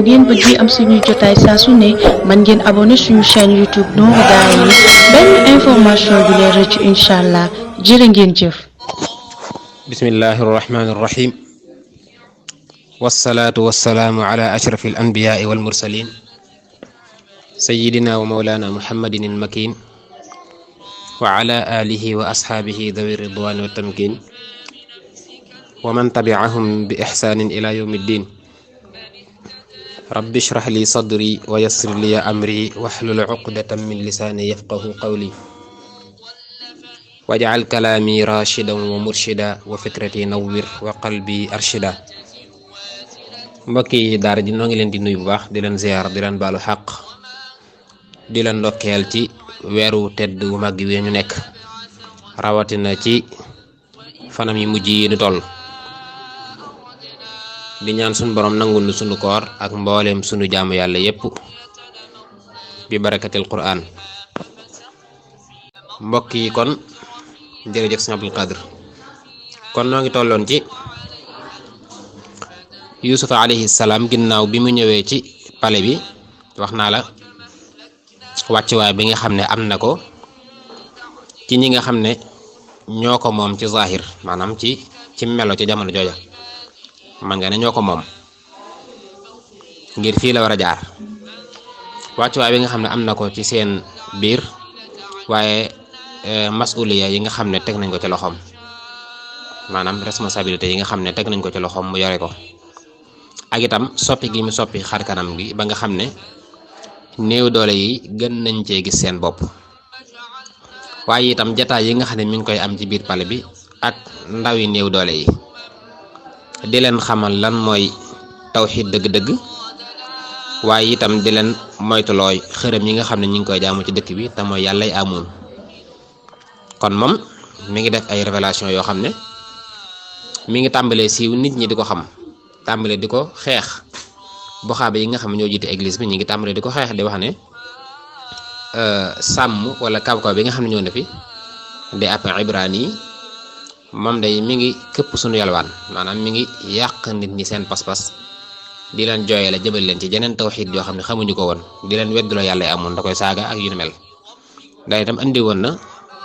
ngeen bëggee am suñuy jotaay saa su ne mën ngeen abonné suñu chaîne YouTube Nourou Darayni benn information du leen rëcc incha allah jërë ngeen jëf. bismillahi irrahmani irrahim wassalaatu wassalaamu ala ashrafi alanbiyaai walmursalin sayidina wa maulana muhammadin almakin wa ala alihi wa ashaabihi dawi ridwani wa tamkin wa man tabiahum bi ixsaanin ila yawmi ddin rabbi shrah li sadri wa yassir li amri wahlul uqdatan min lisaani yafqahu qawli waj'al kalaami rashidan wa murshida wa fikrati nawwir wa qalbi arshida. mbokki daara ji noo ngi leen di nuyu bu baax di leen ziyaar di leen baalu xaq di leen ndokkeel ci weeru tedd wu màgg wi ñu nekk rawatina ci fanam yi mujj yi ñu toll di ñaan sunu borom nangul nu sunu koor ak mbooleem sunu jaamu yàlla yépp bi barakatil quraan. mbokk yi kon jërëjëf sëñ Abdul Qadir kon noo ngi tolloon ci Yuusufa alayhi salaam ginnaaw bi mu ñëwee ci pale bi wax naa la wàccuwaay bi nga xam ne am na ko ci ñi nga xam ne ñoo ko moom ci zahir maanaam ci melo ci jamono jooja man nga ne ñoo ko moom ngir fii la war a jaar wàccuwaay bi nga xam ne am na ko ci seen biir waaye masuliya yi nga xam ne teg nañ ko ci loxoom maanaam responsabilité yi nga xam ne teg nañ ko ci loxoom mu yore ko ak itam soppi gi mu soppi xar kanam gi ba nga xam ne néew doole yi gën nañ cee gis seen bopp waaye itam jataay yi nga xam ne mi ngi koy am ci biir pale bi ak ndaw yi néew doole yi di leen xamal lan mooy tawxiid dëgg-dëgg waaye itam di leen moytulooy xërëm yi nga xam ne ñu ngi koy jaamu ci dëkk bi te mooy yàllay amoon. kon moom mi ngi def ay révélation yoo xam ne mi ngi tàmbalee siiw nit ñi di ko xam tàmbalee di ko xeex buxaaba yi nga xam ne ñoo jiite église bi ñu ngi tàmbalee di ko xeex di wax ne sàmm wala kaw-kaw bi nga xam ne ñoo ne fi di ab ibrani yi moom day mi ngi këpp suñu yalwaan maanaam mi ngi yàq nit ñi seen pas-pas di leen jooyale jëbal leen ci jeneen tawxiid yoo xam ne xamuñu ko woon di leen wedduloo yàlla amoon da koy saaga ak yu ni mel day itam andi woon na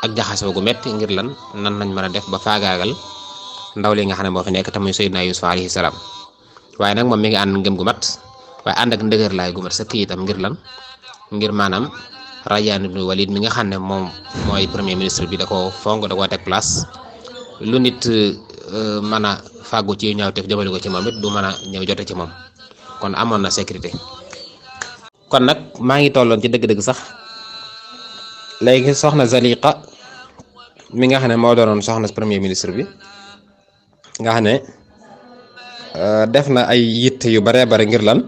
ak jaxasoo gu metti ngir lan nan lañ mën a def ba faagaagal ndaw li nga xam ne moo fi nekk te muy Seydina Yuusuf alayhi salaam waaye nag moom mi ngi ànd ngëm gu mat waaye ànd ak ndëgër laay gu mat sa kii itam ngir lan ngir maanaam Rayyaan ibnu Walid mi nga xam ne moom mooy premier ministre bi da ko fonk da koo teg place lu nit mën a fàggu ci ñaawteef jëmale ko ci moom it du mën a ñëw jote ci moom kon amoon na sécurité. kon nag maa ngi tolloon ci dëgg-dëgg sax léegi soxna Zaliqa mi nga xam ne moo doonoon soxna premier ministre bi nga xam ne def na ay yitte yu baree bare ngir lan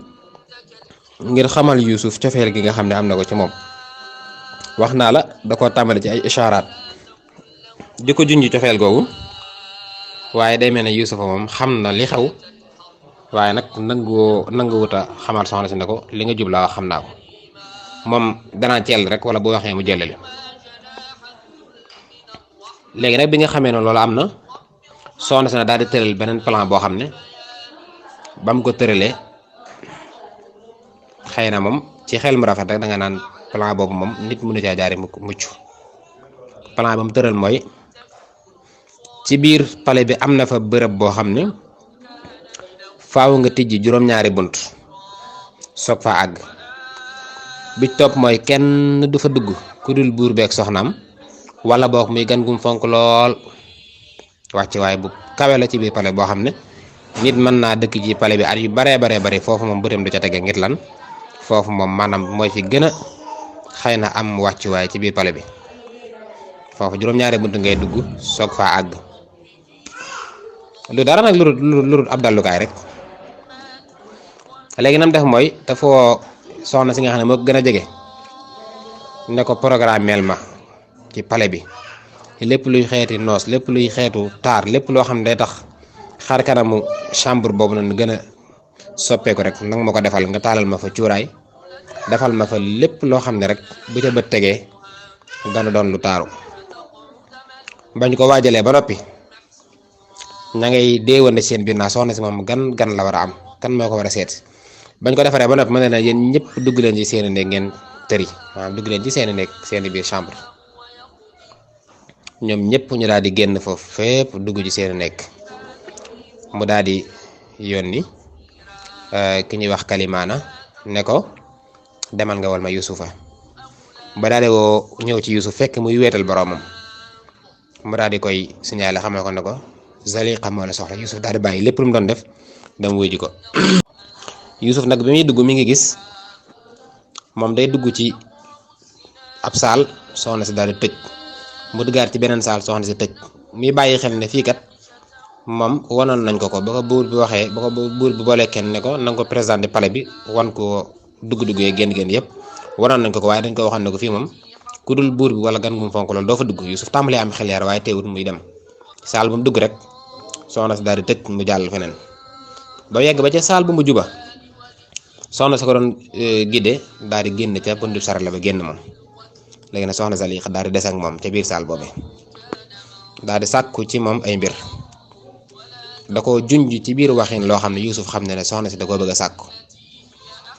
ngir xamal Yuusuf cofeel gi nga xam ne am na ko ci moom wax naa la da ko tàmbali ci ay isharaat di ko junj cofeel googu waaye day mel ne Yuusufa moom xam na li xew waaye nag nanguwuta xamal soxna si ne ko li nga jublaa wax xam naa ko moom danaa ceel rek wala bu waxee mu jëlale léegi nag bi nga xamee ne loolu am na soxna si na daal di tëral beneen plan boo xam ne ba mu ko tëralee xëy na moom ci xel mu rafet rek da nga naan plan boobu moom nit mënu caa jaare mucc plan ba mu tëral mooy ci biir palais bi am na fa bërëb boo xam ne faaw nga tijji juróom-ñaari bunt soog fa àgg bi topp mooy kenn du fa dugg ku dul buur beeg soxnaam wala boog muy gan gum fonk lool wàcc waaye bu kawe la ci biir palais boo xam ne nit mën naa dëkk ci palais bi at yu baree bare foofu moom bëtam du ca tege ngir lan foofu moom maanaam mooy fi gën a xëy na am wàccuwaay ci biir palais bi foofu juróom-ñaari bunt ngay dugg soog faa àgg lu dara nag lu ab dallukaay rek léegi nam def mooy dafoo soxna si nga xam ne moo gën a jege ne ko programmeel ma ci palais bi lépp luy xeeti noos lépp luy xeetu taar lépp loo xam ne day tax xar kanamu chambre boobu noonu gën a soppeeku rek nag ma ko defal nga taalal ma fa cuuraay defal ma fa lépp loo xam ne rek bu ca bët tegee dana doon lu taaru bañ ko waajalee ba noppi ña ngay déewande seen biir naa soxna si moom gan la war a am kan moo ko war a seet bañ ko defaree ba noppi mën na yéen ñëpp dugg leen ci seeni néeg ngeen tëri maanaam dugg leen ci seeni néeg seeni biir chambre ñoom ñëpp ñu daal di génn foofu fépp dugg ci seeni néeg mu daal di yónni ki ñuy wax Kalimaana ne ko demal nga wal ma Yusufa ba daal di woo ñëw ci Yusuf fekk muy wéetal boroomam mu daal di koy signalé xamal ko ne ko Zaliqa moo la soxla Yusuf daal di bàyyi lépp lu mu doon def dem wuy ji ko Yusuf nag bi muy dugg mi ngi gis moom day dugg ci ab saal soxna si daal di tëj mu duggaat ci beneen saal soxna si tëj muy bàyyi xel ne fii kat moom wanoon nañ ko ba ko buur bi waxee ba ko buur bi boolee kenn ne ko na nga ko présenté palais bi wan ko dugg-dugg yee génn yëpp wanoon nañ ko waaye dañ ko waxoon ne ko fii moom ku dul buur bi wala gan gu mu fonk loolu doo fa dugg Yusuf tàmbalee am xel yaar waaye teewut muy dem saal bu mu dugg rek soxna si daal di tëj mu jàll feneen ba yegg ba ca saal bu mu juba soxna si ko doon gidde daal di génn ca buntu sarala ba génn moom léegi nag soxna Zaliqa daal di des ak moom ca biir saal boobee daal di sàkku ci moom ay mbir da ko junj ci biir waxin loo xam ne Yusuf xam ne soxna si da koo bëgg a sàkku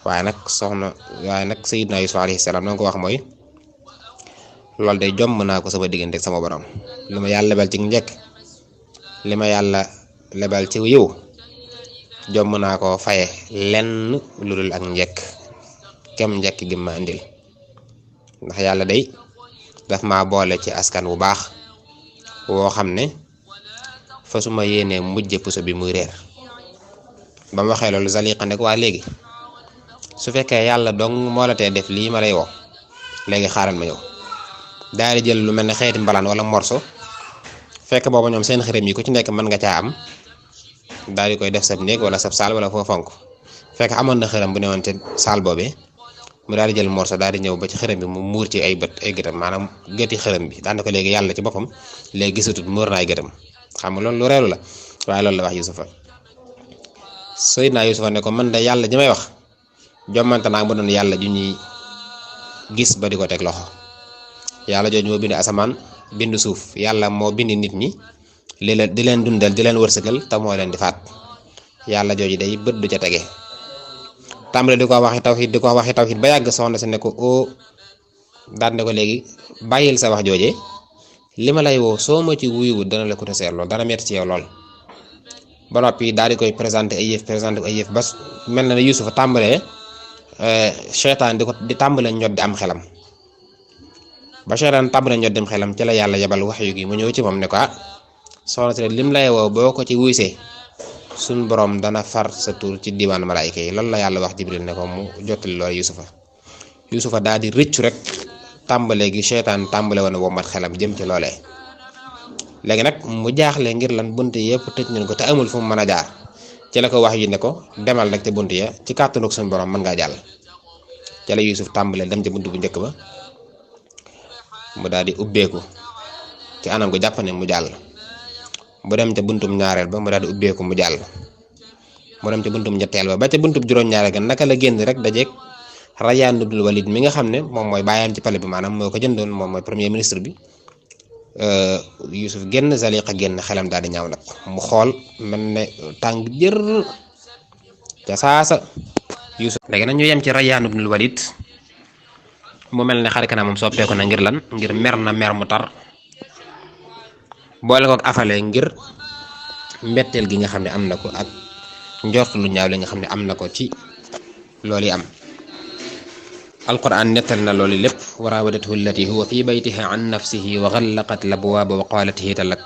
waaye nag Sayyidna Yusuf alayhi salaam na nga ko wax mooy loolu day jomm naa ko sama diggante ak sama borom li ma yàlla lebal ci njëkk li ma yàlla lebal ci yiw jomm naa ko faye lenn lu dul ak njëkk kem njëkk gi ma indil ndax yàlla day daf ma boole ci askan wu baax woo xam ne fa su ma yéenee mujje puso bi muy réer ba mu waxee loolu Zaliqa ne ko waa léegi su fekkee yàlla dong moo la tee def lii ma lay woo léegi xaaral ma ñëw daal di jël lu mel ne xeeti mbalaan wala morso fekk booba ñoom seen xërëm yi ku ci nekk mën nga caa am daal di koy def sab néeg wala sab saal wala foo fonk fekk amoon na xërëm bu newoon te saal boobee mu daal di jël morso daal di ñëw ba ci xërëm bi mu muur ci ay gëtam maanaam gëti xërëm bi daan na ko léegi yàlla ci boppam léegi gisatut muur na ay gëtam xam nga loolu lu reelu la waaye loolu la wax Yusufa Sayyidna Yusufa ne ko man de yàlla ji may wax jommante naa mu doon yàlla ju ñuy gis ba di ko teg loxo yàlla jooju moo bind asamaan bind suuf yàlla moo bind nit ñi di leen dundal di leen wërsëgal te moo leen di faat yàlla jooju day bët du ca tege tàmbale di ko waxi tawxiid ba yàgg soxna si ne ko o daal ne ko léegi bàyyil sa wax jooje li ma lay woo soo ma ci wuyuwut dana la ko seer lool dana metti ci yow lool ba noppi daal di koy présenté ay yëf ba mel na ne Yusufa tàmbalee seytaan di tàmbale ñot di am xelam ba seytaan tàmbale ñot di am xelam ci la yàlla yebal wax yu gi mu ñëw ci moom ne ko soxna si lim lay woo boo ko ci wuysee suñ borom dana far sa tur ci diwaan malaayika yi loolu la yàlla wax Jibril ne ko mu jottali loolu Yusufa daal di rëccu rek tàmbale gi seytaan tàmbale woon woo mat xelam jëm ci loolee léegi nag mu jaaxle ngir lan bunt yëpp tëj nañ ko te amul fu mu mën a jaar ci la ko wax yi ne ko demal rek te bunt ya ci kàttanug suñu borom mën ngaa jàll ci la Yusuf tàmbale dem ca bunt bu njëkk ba mu daal di ubbeeku ci anam gu jàpp ne mu jàll mu dem ca buntum ñaareel ba mu daal di ubbeeku mu jàll mu dem ca buntum ñetteel ba ca buntum juróom-ñaareel ga naka la génn rek dajeeg Rayyan ibn Walid mi nga xam ne moom mooy bàyyam ci palais bi maanaam moo ko jëndoon moom mooy premier ministre bi Yusuf génn Zaliqa génn xelam daal di ñaaw nag mu xool mel ne tàng jër ca saasa Yusuf léegi nag ñu yem ci Rayyan ibn Walid mu mel ne xar kanamam soppeeku na ngir lan ngir mer na mer mu tar boole ko ak afale ngir mbetteel gi nga xam ne am na ko ak njort lu ñaaw li nga xam ne am na ko ci loolu yi am alquran nettal na loolu lépp wa raawadathu allati huwa fi baytiha an nafsihi wa ghallaqat labwaaba wa qaalat hiita lak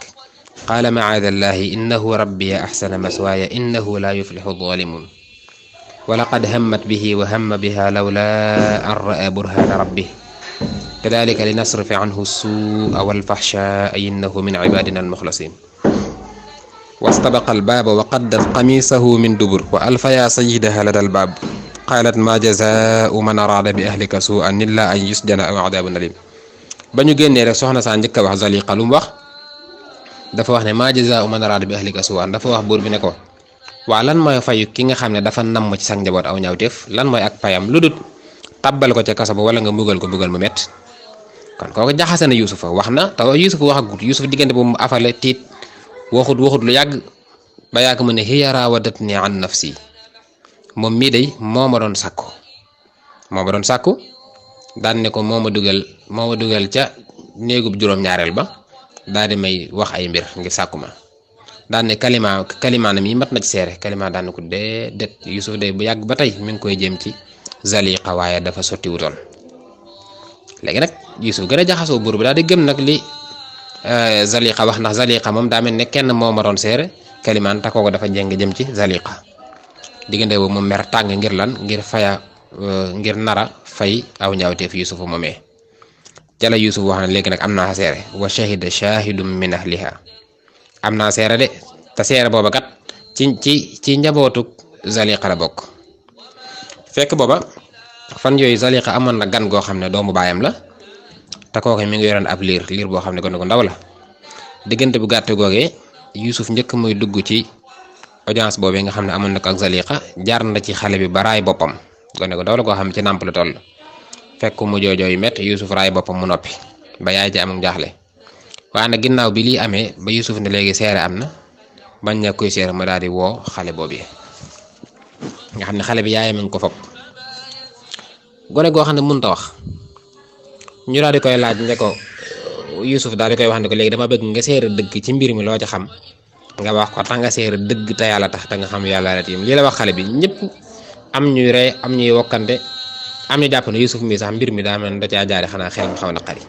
qaala macaada allahi innahu rabbiya axsana maswaaya innahu laa yuflixu zaalimuun wa laqad hammat bihi wa hamma biha lawlaa an ra'a burhaana rabbih kadalika linasrifa anhu suu'a walfaxshaa innahu min cibaadina almuxlasiin wastabaqa albaaba wa qaddat qamiisahu min dubur wa alfayaa sayyidaha lada albaab qaalat maa jazaau man araada bi ahlika suu'an illaa an yusjana aw adaabun aliim ba ñu génnee rek soxna saa njëkk a wax Zaliqa lu mu wax dafa wax ne maa jazaau man araada bi ahlika suu'an dafa wax buur bi ne ko waa lan mooy fayu ki nga xam ne dafa namm ci sa njaboot aw ñaawteef lan mooy ak payam lu dut tabbal ko ca kaso ba wala nga mbugal ko mbugal mu mett kon kooku jaxase na Yusufa wax na te Yusufa waxagut Yusuf diggante boobu mu afale tiit waxut lu yàgg ba yàgg mu ne hiya raawadatnii an nafsi moom mii day moo ma doon sàkku daan ne ko moo ma dugal ca néegub juróom-ñaareel ba daal di may wax ay mbir ngir sàkku ma daan ne kalimaanam yi mat na ci seere kalimaan daan ne ko déedéet Yuusuf day bu yàgg ba tey mi ngi koy jëm ci Zaliqa waaye dafa sotti wutoon. léegi nag Yuusuf gën a jaxasoo buur bi daal di gëm nag li Zaliqa wax, ndax Zaliqa moom daa mel ne kenn moo ma doon seere kalimaan ta kooku dafa jeng jëm ci Zaliqa. diggante boobu moom mer tàng ngir lan ngir nara fay aw ñaawteef Yuusuf moomee ca la Yuusuf wax ne léegi nag am naa seere wa shahida shahidum min ahliha am naa seere de te seere booba kat ci njabootuk Zaliqa la bokk. fekk booba fan yooyu Zaliqa amoon na gan goo xam ne doomu baayam la te kooku mi ngi yoroon ab liir boo xam ne gone gu ndaw la. diggante bu gàtt googee Yuusuf njëkk muy dugg ci audience boobee nga xam ne amoon na ko ak Zaliqa jaar na ci xale bi ba raay boppam gone gu ndaw la koo xam ne ci nàmp la toll. fekk mu joojooy métti Yuusuf raay boppam mu noppi ba yaay ci am jaaxle waaye nag ginnaaw bi lii amee ba Yuusuf ne léegi seere am na bañ na koy seere ma daal di woo xale boobu nga xam ne xale bi yaayam a ngi ko fopp gone goo xam ne mënut a wax ñu daal di koy laaj ne ko Yuusuf daal di koy wax ne ko léegi dama bëgg nga seere dëgg ci mbir mi loo ci xam nga wax ko tax nga seere dëgg te yàlla tax te nga xam yàlla la tiim lii la wax xale bi ñëpp am ñuy rey am ñuy wokkante am ñu jàpp ne Yuusuf mi sax mbir mi daa mel da caa jaare xanaa xel mu xaw na xari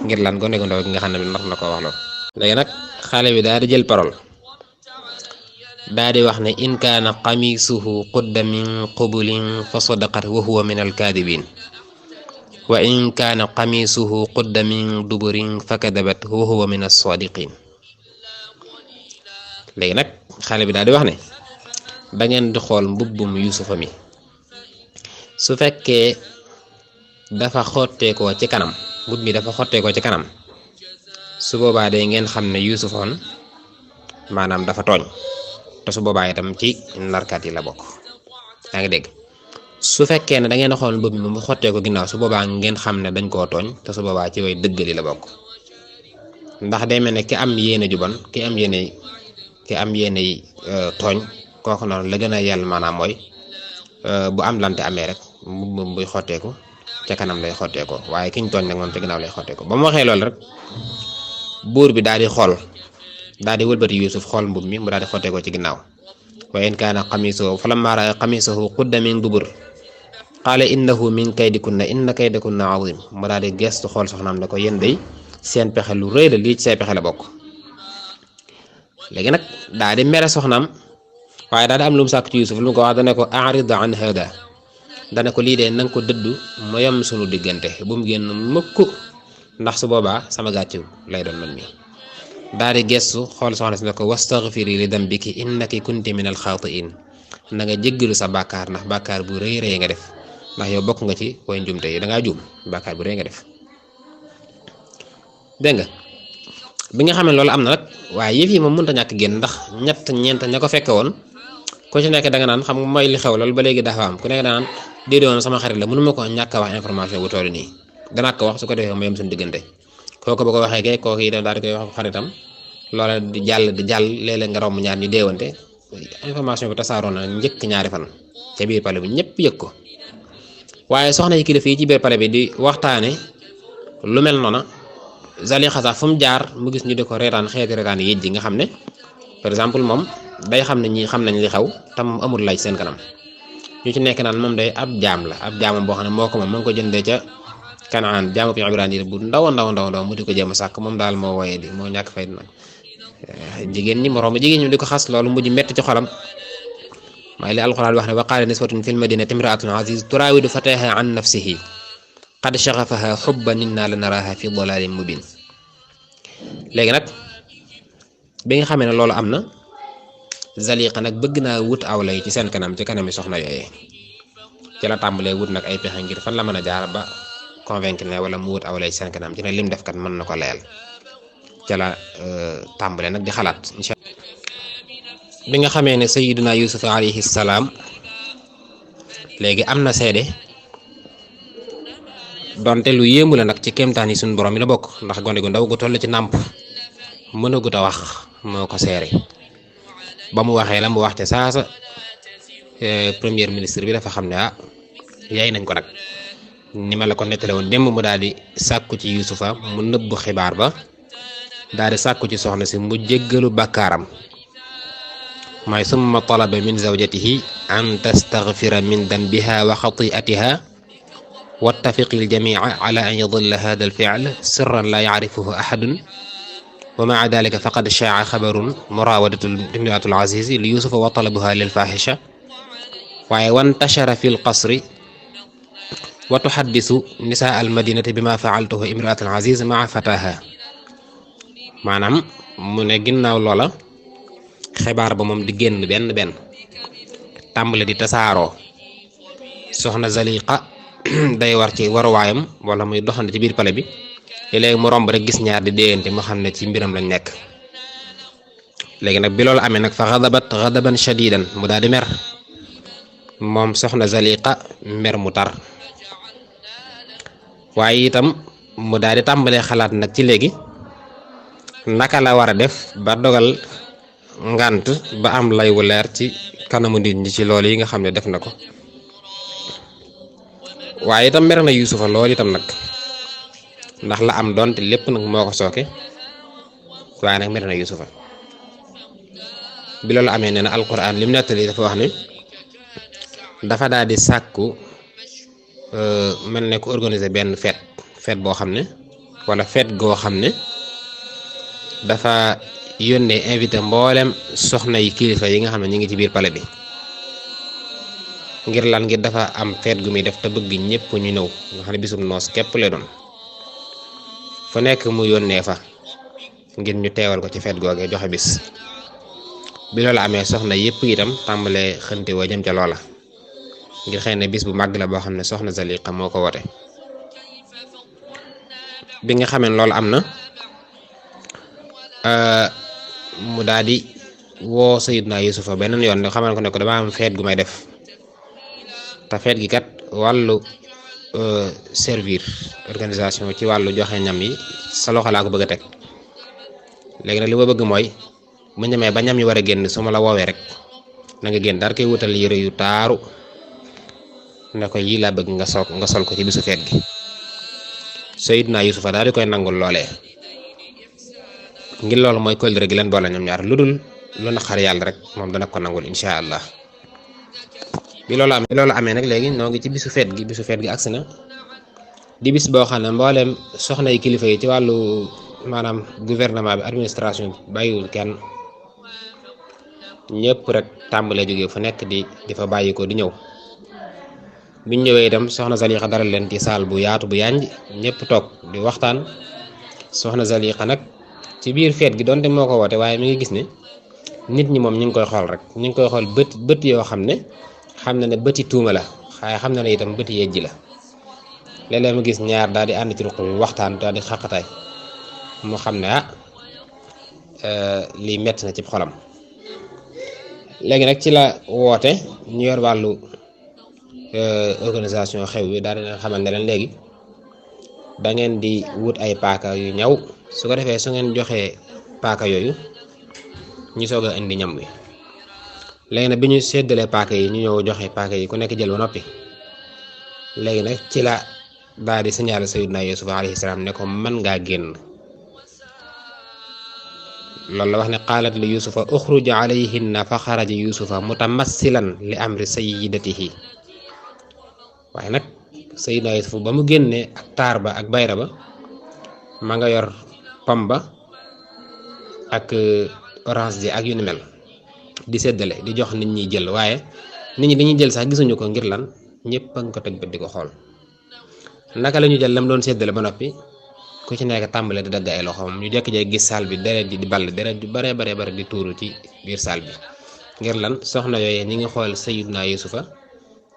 ngir lan gone gu ndaw gi nga xam ne bi nar na ko wax loolu. léegi nag xale bi daal di jël parole daal di wax ne in kaana qamisuhu qudda min qubulin fa sadaqat wa huwa min alkaadibin wa in kaana qamisuhu qudda min duburin fa kadabat wa huwa min as-sadiqin. léegi nag xale bi daal di wax ne da ngeen di xool mbubbum Yuusufa mi su fekkee dafa xotteekoo ci kanam mbubb mi dafa xotteekoo ci kanam su boobaa day ngeen xam ne Yuusufoon maanaam dafa tooñ te su boobaa itam ci narkat yi la bokk. yaa ngi dégg su fekkee ne da ngeen xool mbubb mi mu xotteekoo ginnaaw su boobaa ngeen xam ne dañ koo tooñ te su boobaa ci way dëggali la bokk. ndax day mel ne ki am yéene ju bon ki am yéene tooñ kooku noonu la gën a yell maanaam mooy bu am lante amee rek mbubb buy xotteeku ca kanam lay xotteekoo waaye kiñ tooñ nag moom ca ginnaaw lay xotteekoo. ba mu waxee loolu rek buur bi daal di xool daal di wëlbati Yuusuf xool mbubb mi mu daal di xotteekoo ci ginnaaw wa in kaana qamiisuhu falammaa ra'a qamiisahu qudda min dubur qaala innahu min kaydikunna inna kaydakunna aziim mu daal di gestu xool soxnaam ne ko yéen day seen pexe lu rëy la lii ci say pexe la bokk. léegi nag daal di mere soxnaam waaye daal di am lu mu sàkk ci Yuusuf lu mu ko wax dana ko a'rid an hada dana ko lii de na nga ko dëddu ma yem sunu diggante bu mu génn mukk ndax su boobaa sama gàccu lay doon man mi. daal di gestu xool soxna si ne ko wastaghfiri li dambiki innaki kunti min al-xaatiin na nga jéggalu sa bàkkaar ndax bàkkaar bu rëy rëy nga def ndax yow bokk nga ci way njumte yi dangaa juum bàkkaar bu rëy nga def. dégg nga bi nga xam ne loolu am na nag waaye yëf yi moom mënut a ñàkk génn ndax ñeent ña ko fekke woon ku ci nekk da nga naan xam nga mooy li xew loolu ba léegi dafa am ku nekk da nga naan di doon sama xarit la mënuma ko ñàkk a wax information bu toll nii danaa ko wax su ko defee ma yem suñu diggante kooku ba ko waxee kay kooku itam daal di koy wax xaritam loola di jàll léeg-léeg nga romb ñaar ñu deewante information bi tasaaroo na njëkk ñaari fan ca biir pale bi ñëpp yëg ko waaye soxna yi kilifa yi ci biir pale bi di waxtaane lu mel noona Zaliqa sax fu mu jaar mu gis ñu di ko reetaan xeeti reetaan yi ji nga xam ne par exemple moom day xam ne ñi xam nañ li xew tam amul lay seen kanam ñu ci nekk naan moom day ab jaam la ab jaamam boo xam ne moo ko moom ma ngi ko jëndee ca Kanaan jaamu Ibrahima bu ndaw mu di ko jéem a sàkk moom daal moo woyee di moo ñàkk fay nag jigéen ñi moroom jigéen ñi di ko xas loolu mujj metti ci xolam mooy li alquran wax ne wa qaala niswatun fil madinati imra'atun aziz turaawidu fataha an nafsihi qad shaghafaha hubban inna lanaraha fi dalalin mubin. léegi nag bi nga xamee ne loolu am na Zaliqa nag bëgg naa wut aw lay ci seen kanam ci kanami soxna yooyee ci la tàmbalee wut nag ay pexe ngir fan la mën a jaar ba convaincre ne wala mu wut aw lay ci seen kanam ci ne lim def kat mën na ko layal ca la tàmbalee nag di xalaat incha Allah. bi nga xamee ne sayyiduna Yusuf alayhi salaam léegi am na seede donte lu yéemu la nag ci kéemtaan yi suñu borom yi la bokk ndax gone gu ndaw gu toll ci nàmp mënagut a wax moo ko seere ba mu waxee la mu wax ca saasa premier ministre bi dafa xam ne yaay nañ ko nag ni ma la ko nettale woon démb mu daal di sàkku ci Yuusufa mu nëbbu xibaar ba daal di sàkku ci soxna si mu jéggalu bàkkaaram mooy summa talaba min zawjatihi an tastaghfira min danbiha wa xati'atiha wattafiqi aljamia ala an yadilla hada alfi'l sirran la yacrifuhu ahadun wa ma'a dalika faqad shaa'a xabarun murawadatu imraatu al-aziz li yusufa wa talabuha lil fahisha waaye wantashara fi lqasri wa tuhaddisu nisaa almadinati bima fa'altuhu imraatu al-aziz ma'a fataha maanaam mu ne ginnaaw loola xibaar ba moom di génn benn tàmbale di tasaaroo soxna Zaliqa day war ci waruwaayam wala muy doxante ci biir pale bi léegi mu romb rek gis ñaar di déeyante mu xam ne ci mbiram lañ nekk léegi nag bi loolu amee nag fa xadabat xadaban shadidan mu daal di mer moom soxna Zaliqa mer mu tar waaye itam mu daal di tàmbalee xalaat nag ci léegi naka la war a def ba dogal ngant ba am lay wu leer ci kanamu nit ñi ci loolu yi nga xam ne def na ko waaye itam mer na Yuusufa loolu itam nag ndax la am doonte lépp nag moo ko sooke waaye nag mer na Yuusufa bi loolu amee nee na alquran lim nettali dafa wax ne dafa daal di sàkku mel ne ko organiser benn fête boo xam ne wala fête goo xam ne dafa yónnee invité mboolem soxna yi kilifa yi nga xam ne ñu ngi ci biir palais bi ngir lan ngir dafa am feet gu muy def te bëgg ñëpp ñu ñëw nga xam ne bisum noos képp lay doon fu nekk mu yónnee fa ngir ñu teewal ko ci feet googee joxe bis bi loolu amee soxna yëpp itam tàmbalee xënte woo jëm ca loola ngir xëy na bis bu màgg la boo xam ne soxna Zaliqa moo ko woote bi nga xamee loolu am na mu daal di woo Sayyidna Yuusufa beneen yoon xamal ko ne ko dama am feet gu may def te feet gi kat wàllu servir organisation ci wàllu joxe ñam yi sa loxo laa ko bëgg a teg léegi nag li ma bëgg mooy bu ñamee ba ñam yi war a génn su ma la woowee rek na nga génn daal koy wutal yére yu taaru ne ko yii laa bëgg nga sol ko ci bisu feet gi Sayyidna Yuusufa daal di koy nangul loolee ngir loolu mooy kóllëre gi leen boole ñoom ñaar lu dul lu naqar yàlla rek moom dana ko nangul incha allah bi loolu amee nag léegi noo ngi ci bisu feet gi agsi na di bis boo xam ne mbooleem soxna yi kilifa yi ci wàllu maanaam gouvernement bi administration bi bàyyiwul kenn ñëpp rek tàmbalee jógee fu nekk di fa bàyyi ko di ñëw biñ ñëwee itam soxna Zaliqa dalal leen ci saal bu yaatu bu yanj ñëpp toog di waxtaan soxna Zaliqa nag ci biir feet gi doonte moo ko woote waaye mi ngi gis ne nit ñi moom ñu ngi koy xool rek ñu ngi koy xool bët yoo xam ne bëti tuuma la waaye xam na ne itam bëti yejji la léeg-léeg mu gis ñaar daal di ànd ci ruq bi waxtaan daal di xaqataay mu xam ne lii metti na ci xolam léegi nag ci la woote ñu yor wàllu organisation xew bi daal di leen xamal ne leen léegi da ngeen di wut ay paaka yu ñaw su ko defee su ngeen joxee paaka yooyu ñu soog a indi ñam wi léegi nag bi ñu séddalee paaka yi ñu ñëw joxe paaka yi ku nekk jël ba noppi léegi nag ci la daal di signalé Sayyidna Yuusufa alayhi salaam ne ko mën ngaa génn loolu la wax ne qaalat li Yuusufa uxruj alayhinna fa xaraja Yuusufa mutamassilan li amri sayyidatihi waaye nag Sayyidna Yuusufa ba mu génnee ak taar ba ak bayra ba ma nga yor pom ba ak orange ji ak yu ni mel di séddale di jox nit ñi jël waaye nit ñi dañuy jël sax gisuñu ko ngir lan ñëpp a nga ko teg bët di ko xool naka la ñu jël lam doon séddale ba noppi ku ci nekk tàmbale di dagg ay loxoom ñu jékki-jékki gis saal bi deret ji di ball deret ju bare di tuuru ci biir saal bi ngir lan soxna yooyee ñi ngi xool Sayyidna Yuusufa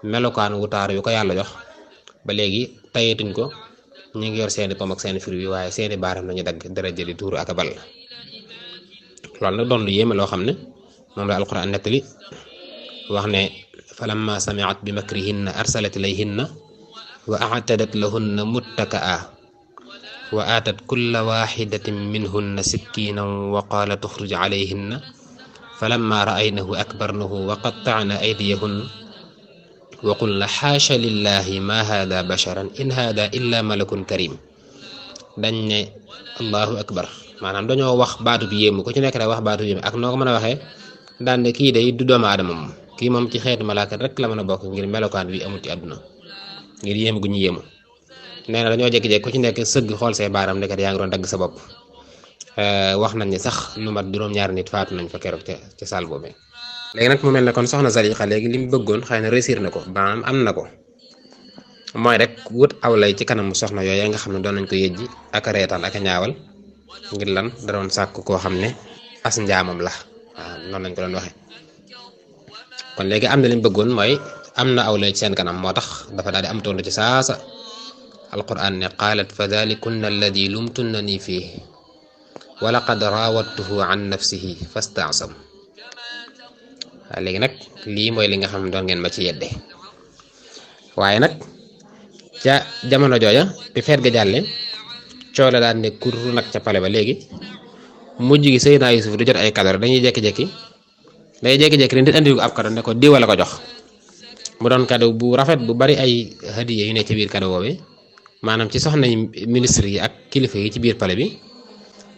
melokaan wu taar yu ko yàlla jox ba léegi tayetuñ ko ñu ngi yor seeni pom ak seeni fruit yi waaye seeni baaram nañu dagg deret ji di tuuru ak a ball loolu nag doon lu yéeme loo xam ne moom la alquran nettali wax ne falamma sami'at bi makrihinna arsalat ilayhinna wa a'tadat lahunna muttaka'a wa atat kulla wahidatin minhunna sikkinan wa qalat ukhruj alayhinna falamma ra'aynahu akbarnahu wa qatta'na aydiyahunna wa qulna xaasha lillahi ma hada basharan in hada illa malakun karim. dañ ne allahu akbar maanaam dañoo wax baatu bi yéemu ku ci nekk rek wax baatu bi yéemu ak noo ko mën a waxee daan ne kii day du doomu aadama moom kii moom ci xeetu malaaka rek la mën a bokk ngir melokaan bi amul ci àdduna ngir yéemu gu ñu yéemu. nee na dañoo jékki-jékki ku ci nekk sëgg xool say baaram nekkat yaa ngi doon dagg sa bopp. wax nañ ne sax lu mat juróom-ñaari nit faatu nañ fa keroog ca saal boobee. léegi nag mu mel ne kon soxna Zalixa léegi li mu bëggoon xëy na réussir na ko maanaam am na ko mooy rek wut aw lay ci kanamu soxna yooyu nga xam ne doon nañ ko yëjji ak a reetaan ak a ñaawal ngir lan da doon sàkk koo xam ne as njaamam la waaw noonu lañ ko doon waxee. kon léegi am na li mu bëggoon mooy am na aw lay ci seen kanam moo tax dafa daal di am tontu ci saasa alquran ne qaalat fa dalikunna alladi lumtunnani fii wa laqad raawattuhu an nafsihi fastaasam. waaw léegi nag lii mooy li nga xam ne doon ngeen ma ci yedde waaye nag ca jamono jooja bi feet ga jàlle coole daan ne kur nag ca pale ba léegi mujj gi Seydina Yusuf du jot ay cadeau dañuy jékki-jékki nit andi ko ab cadeau ne ko diwa la ko jox mu doon cadeau bu rafet bu bari ay hadiya yu ne ci biir cadeau boobu maanaam ci soxna ministre yi ak kilifa yi ci biir pale bi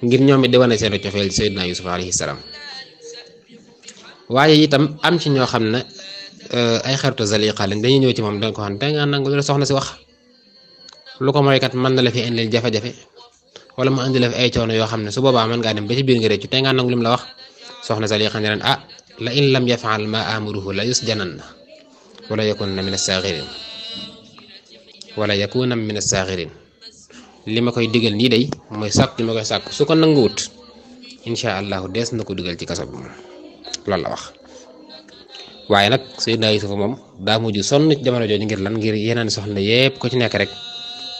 ngir ñoom it di wane seen cofeel Seydina Yusuf alayhi salaam. waaye itam am ci ñoo xam ne ay xaritu Zalixa lañ dañuy ñëw ci moom dañ ko xam ne nga nangu lu soxna si wax lu ko mooy kat mën na la fi indil jafe-jafe wala mu indi la fi ay coono yoo xam ne su boobaa mën ngaa dem ba ci biir nga réccu te nga nangu lim la wax. soxna Zalixa ne leen la in lam yafaal ma amuruhu la yusjananna wala yakunna min as-saxirin li ma koy digal nii day mooy sàkk li ma koy sàkk su ko nanguwut incha allahu dees na ko dugal ci kaso bi moom loolu la wax. waaye nag Seydina Yusuf moom daa mujj sonn ci jamono jooju ngir lan ngir yeneen soxna yépp ko ci nekk rek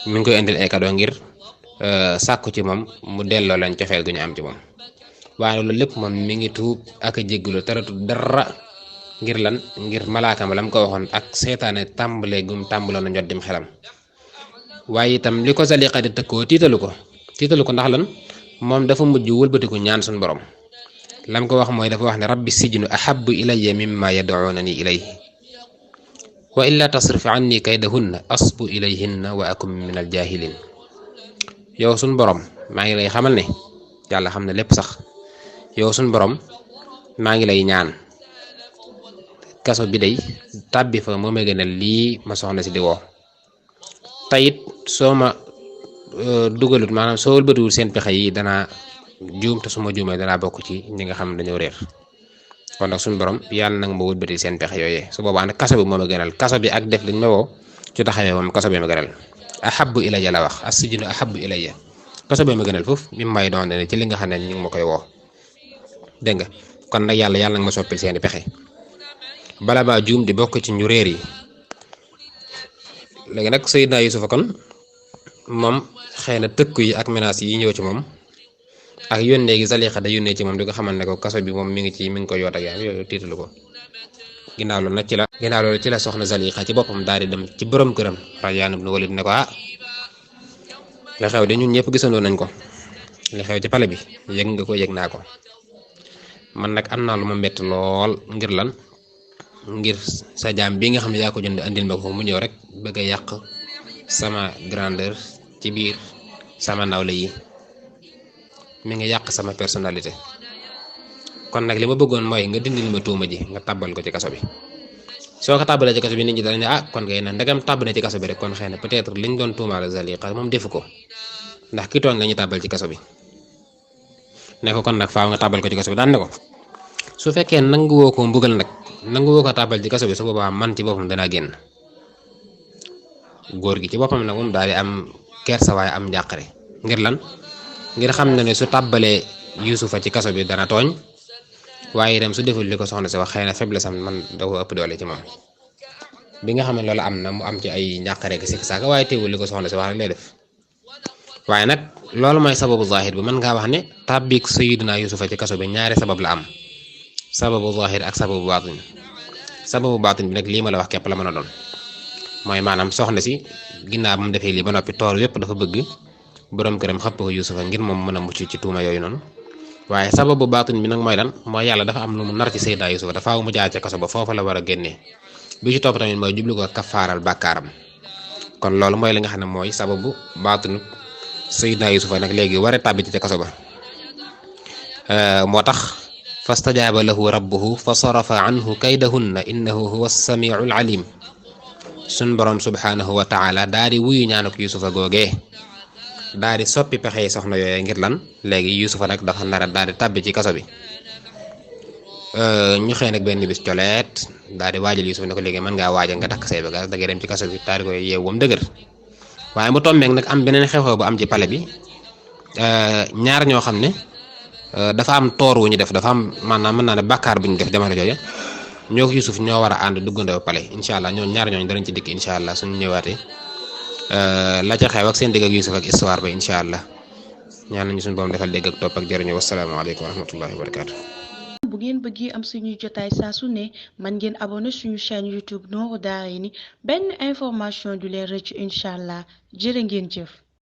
mi ngi koy indil ay cadeau ngir sàkku ci moom mu delloo leen cofeel gu ñu am ci moom. waaye loolu lépp moom mi ngi tuub ak a jéggalu taratu dara ngir lan ngir malaakam la mu ko waxoon ak seetaane tàmbalee gum tàmbaloon na njot dim xelam. waaye itam li ko Zalixa di tëkkoo tiitalu ko ndax lan moom dafa mujj wëlbatiku ñaan suñu borom lam ko wax mooy dafa wax ne rabbi sijnu ahabbu ilayya mimma yad'unani ilayhi wa illa tasrif anni kaydahunna asbu ilayhinna wa akum min al jahilin. yow suñ borom maa ngi lay xamal ne yàlla xam ne lépp sax yow suñ borom maa ngi lay ñaan kaso bi day tàbbi fa moo may gënal lii ma soxna si di woo tayit soo ma dugalut maanaam soo wëlbatiwul seen pexe yi danaa juum te su ma juumee danaa bokk ci ñi nga xam ne dañoo réer kon nag suñu borom yàlla nag ma wëlbati seen pexe yooyee su boobaa nag kaso bi moo ma gënal kaso bi ak def liñ ma woo ci taxawee moom kaso bi ma gënal ahabbu ilayya la wax as-sijnu ahabbu ilayya kaso bi ma gënal foofu mi may doon ne ci li nga xam ne ñu ngi ma koy woo dégg nga kon nag yàlla nag ma soppil seeni pexe bala maa juum di bokk ci ñu réer yi. léegi nag Seydina Yusufa kon moom xëy na tëkku yi ak menaces yi ñëw ci moom ak yónnee gi Zalixa da yónnee ci moom di ko xamal ne ko kaso bi moom mi ngi koy yoot ak yooyu tiitalu ko. ginnaaw loolu ci la soxna Zalixa ci boppam daal di dem ci borom këram Rayyan ibn Walid ne ko li xew de ñun ñëpp gisandoo nañ ko li xew ci pale bi yëg nga ko yëg naa ko man nag am naa lu ma metti lool ngir lan ngir sa jaam bi nga xam ne yaa ko jënd andil ma ko mu ñëw rek bëgg a yàq sama grandeur ci biir sama nawle yi mi ngi yàq sama personnalité kon nag li ma bëggoon mooy nga dindil ma tuuma ji nga tàbbal ko ci kaso bi soo ko tàbbalee ci kaso bi nit ñi danañ ne kon kay na ndegam tàbb na ci kaso bi rek kon xëy na peut-être liñ doon tuumaal Zalixa moom defu ko ndax ki tooñ lañu tàbbal ci kaso bi ne ko kon nag faaw nga tàbbal ko ci kaso bi daan ne ko su fekkee nanguwoo ko mbugal nag nanguwoo ko tàbbal ci kaso bi su boobaa man ci boppam danaa génn. góor gi ci boppam nag moom daal di am kersa waaye am njàqare ngir lan ngir xam na ne su tàbbalee Yusufa ci kaso bi dana tooñ waaye itam su deful li ko soxna si wax xëy na faiblesse am man da ko ëpp doole ci moom. bi nga xam ne loolu am na mu am ci ay njàqare ak sikk saaka waaye teewul li ko soxna si wax rek lay def waaye nag loolu mooy sababu zahir bi mën ngaa wax ne tàbbik Sayyidina Yusufa ci kaso bi ñaari sabab la am sababu zahir ak sababu baatin bi nag lii ma la wax képp la mën a doon. mooy maanaam soxna si ginnaaw ba mu defee lii ba noppi toor yépp dafa bëgg borom këram xëpp ko Yusufa ngir moom mën a mucc ci tuuma yooyu noonu waaye sababu baatin bi nag mooy lan mooy yàlla dafa am lu mu nar ci Seydina Yusufa dafa mu jaar ca kaso ba foofa la war a génnee bi ci topp tamit mooy jublu ko kafaaral bàkkaaram kon loolu mooy li nga xam ne mooy sababu baatunu Seydina Yuusufa nag léegi war a tàbbi ci kaso ba moo tax fastajaaba lahu rabbuhu fa sarafa anhu kaydahunna innahu huwa samiul alim sun borom subhanahu wa taala daa di wuyu ñaanuk Yuusufa googee daa di soppi pexe soxna yooyu ngir lan léegi Yuusufa nag dafa nar a daa di tàbbi ci kaso bi ñu xëy nag benn bis coleet daa di waajal Yuusufa ne ko léegi mën ngaa waajal nga takk say bagaas da ngay dem ci kaso bi daa di koy yeewu wam dëgër waaye mu tombeek nag am beneen xew-xew bu am ci pale bi ñaar ñoo xam ne dafa am toor wu ñu def dafa am maanaam mën naa ne bàkkaar bu ñu def jamono jooja ñoo ko Yuusuf ñoo war a ànd duggandoo pale incha allah ñoo ñaar ñooñu danañ ci dikk incha allah suñu ñëwaatee la ca xew ak seen dégg ak Yuusuf ak histoire ba incha allah ñaan nañu suñu borom defal dégg ak topp ak jërëñu wasalaamaaleykum wa rahmatullahi wa barakaatu. bu ngeen bëggee am suñuy jotaay saa su ne man ngeen abonné suñu chaîne YouTube Nourou Darayni benn information du leen rëcc incha allah jërë ngeen jëf.